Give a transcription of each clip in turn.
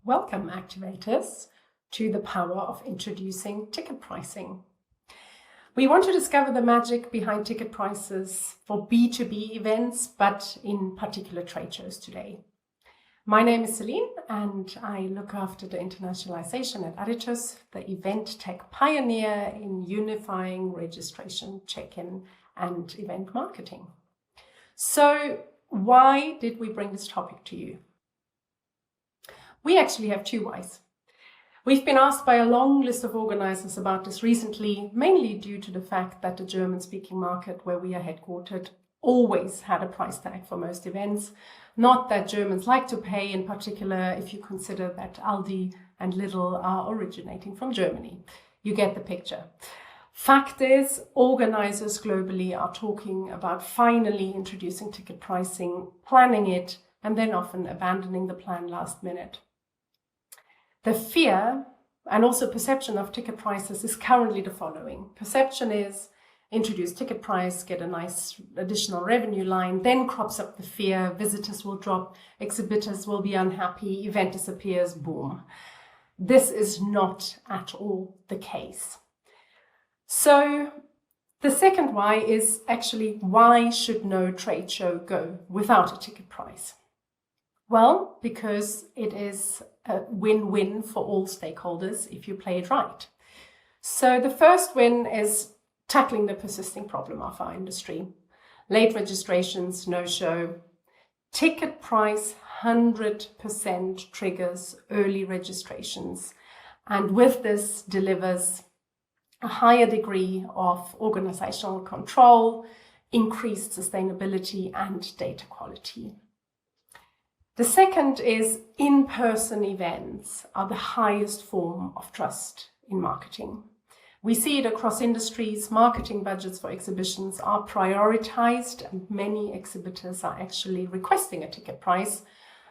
Welcome, activators, to the power of introducing ticket pricing. We want to discover the magic behind ticket prices for B2B events, but in particular trade shows today. My name is Celine, and I look after the internationalisation at Aditus, the event tech pioneer in unifying registration, check-in, and event marketing. So, why did we bring this topic to you? We actually have two whys. We've been asked by a long list of organisers about this recently, mainly due to the fact that the German-speaking market where we are headquartered always had a price tag for most events. Not that Germans like to pay, in particular if you consider that Aldi and Lidl are originating from Germany. You get the picture. Fact is, organisers globally are talking about finally introducing ticket pricing, planning it, and then often abandoning the plan last minute. The fear and also perception of ticket prices is currently the following. Perception is introduce ticket price, get a nice additional revenue line, then crops up the fear, visitors will drop, exhibitors will be unhappy, event disappears, boom. This is not at all the case. So the second why is actually, why should no trade show go without a ticket price? Well, because it is a win-win for all stakeholders if you play it right. So the first win is tackling the persisting problem of our industry. Late registrations, no-show. Ticket price 100% triggers early registrations, and with this delivers a higher degree of organizational control, increased sustainability, and data quality. The second is in-person events are the highest form of trust in marketing. We see it across industries. Marketing budgets for exhibitions are prioritized, and many exhibitors are actually requesting a ticket price,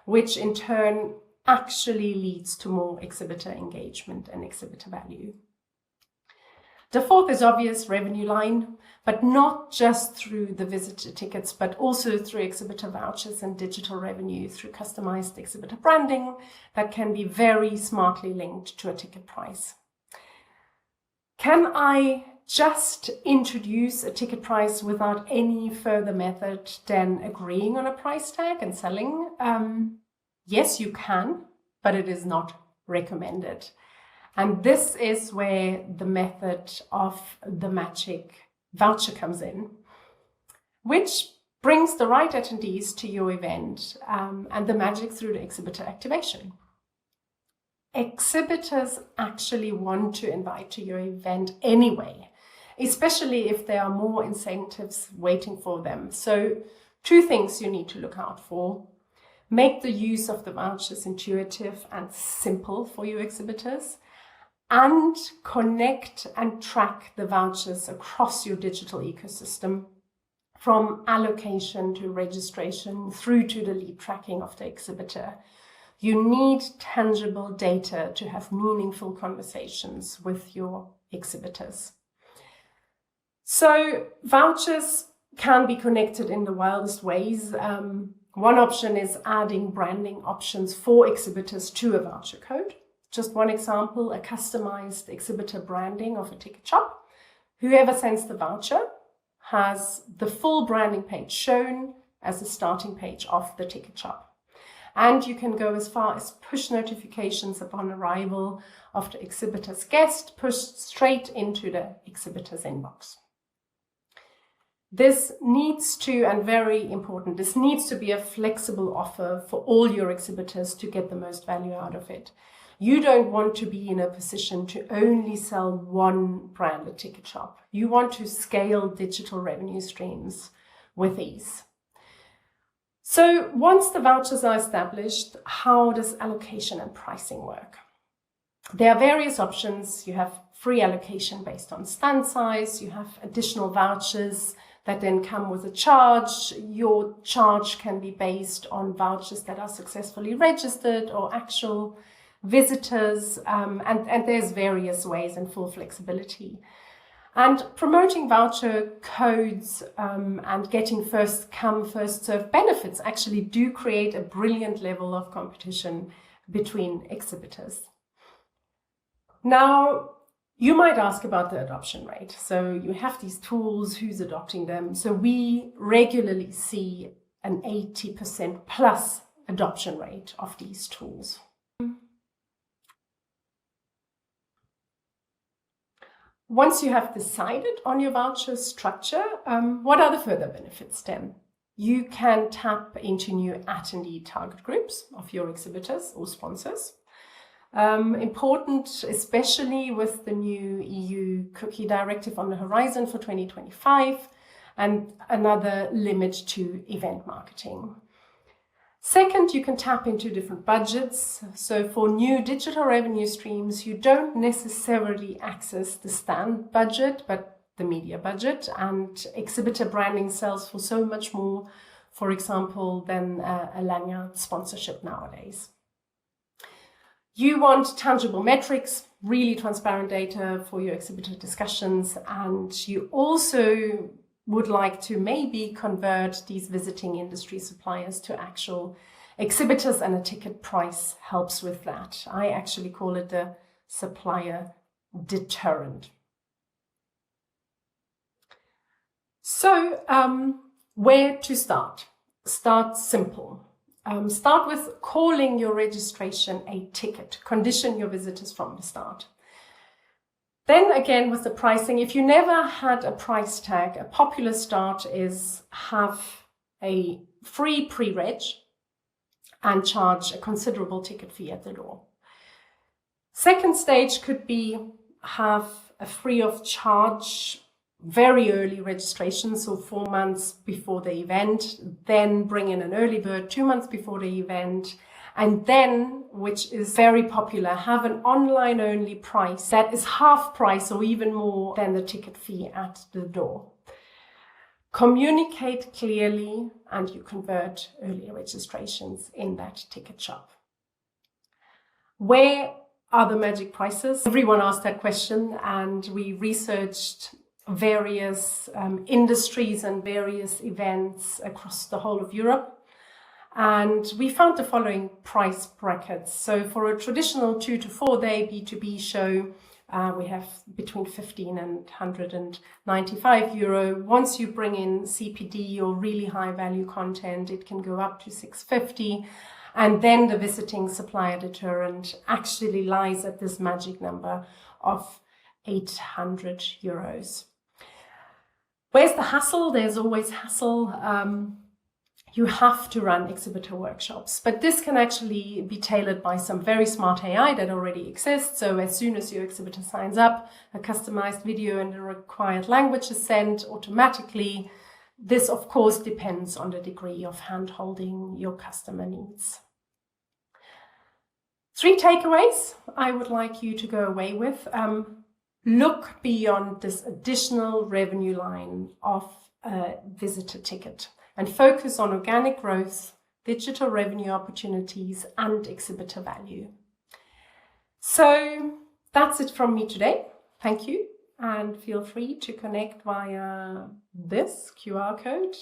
which in turn actually leads to more exhibitor engagement and exhibitor value. The fourth is obvious, revenue line, but not just through the visitor tickets, but also through exhibitor vouchers and digital revenue through customized exhibitor branding that can be very smartly linked to a ticket price. Can I just introduce a ticket price without any further method than agreeing on a price tag and selling? Yes, you can, but it is not recommended. And this is where the method of the magic voucher comes in, which brings the right attendees to your event and the magic through the exhibitor activation. Exhibitors actually want to invite to your event anyway, especially if there are more incentives waiting for them. So two things you need to look out for. Make the use of the vouchers intuitive and simple for your exhibitors, and connect and track the vouchers across your digital ecosystem, from allocation to registration through to the lead tracking of the exhibitor. You need tangible data to have meaningful conversations with your exhibitors. So vouchers can be connected in the wildest ways. One option is adding branding options for exhibitors to a voucher code. Just one example, a customized exhibitor branding of a ticket shop. Whoever sends the voucher has the full branding page shown as a starting page of the ticket shop. And you can go as far as push notifications upon arrival of the exhibitor's guest, pushed straight into the exhibitor's inbox. This needs to, and very important, this needs to be a flexible offer for all your exhibitors to get the most value out of it. You don't want to be in a position to only sell one branded ticket shop. You want to scale digital revenue streams with ease. So once the vouchers are established, how does allocation and pricing work? There are various options. You have free allocation based on stand size. You have additional vouchers that then come with a charge. Your charge can be based on vouchers that are successfully registered or actual visitors, and there's various ways and full flexibility. And promoting voucher codes and getting first come, first served benefits actually do create a brilliant level of competition between exhibitors. Now, you might ask about the adoption rate. So you have these tools, who's adopting them? So we regularly see an 80% plus adoption rate of these tools. Once you have decided on your voucher structure, what are the further benefits then? You can tap into new attendee target groups of your exhibitors or sponsors. Important, especially with the new EU cookie directive on the horizon for 2025 and another limit to event marketing. Second, you can tap into different budgets. So for new digital revenue streams, you don't necessarily access the stand budget, but the media budget, and exhibitor branding sells for so much more, for example, than a lanyard sponsorship nowadays. You want tangible metrics, really transparent data for your exhibitor discussions, and you also would like to maybe convert these visiting industry suppliers to actual exhibitors, and a ticket price helps with that. I actually call it the supplier deterrent. So where to start? Start simple. Start with calling your registration a ticket. Condition your visitors from the start. Then again with the pricing, if you never had a price tag, a popular start is have a free pre-reg and charge a considerable ticket fee at the door. Second stage could be have a free of charge very early registration, so 4 months before the event, then bring in an early bird 2 months before the event, and then, which is very popular, have an online only price that is half price or even more than the ticket fee at the door. Communicate clearly and you convert early registrations in that ticket shop. Where are the magic prices? Everyone asked that question, and we researched various industries and various events across the whole of Europe. And we found the following price brackets. So for a traditional 2 to 4 day B2B show, we have between 15 and 195 euro. Once you bring in CPD or really high value content, it can go up to 650. And then the visiting supplier deterrent actually lies at this magic number of 800 euros. Where's the hassle? There's always hassle. You have to run exhibitor workshops, but this can actually be tailored by some very smart AI that already exists. So as soon as your exhibitor signs up, a customized video in the required language is sent automatically. This, of course, depends on the degree of hand-holding your customer needs. 3 takeaways I would like you to go away with. Look beyond this additional revenue line of a visitor ticket and focus on organic growth, digital revenue opportunities, and exhibitor value. So that's it from me today. Thank you, and feel free to connect via this QR code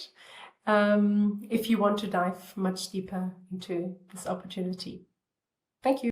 if you want to dive much deeper into this opportunity. Thank you.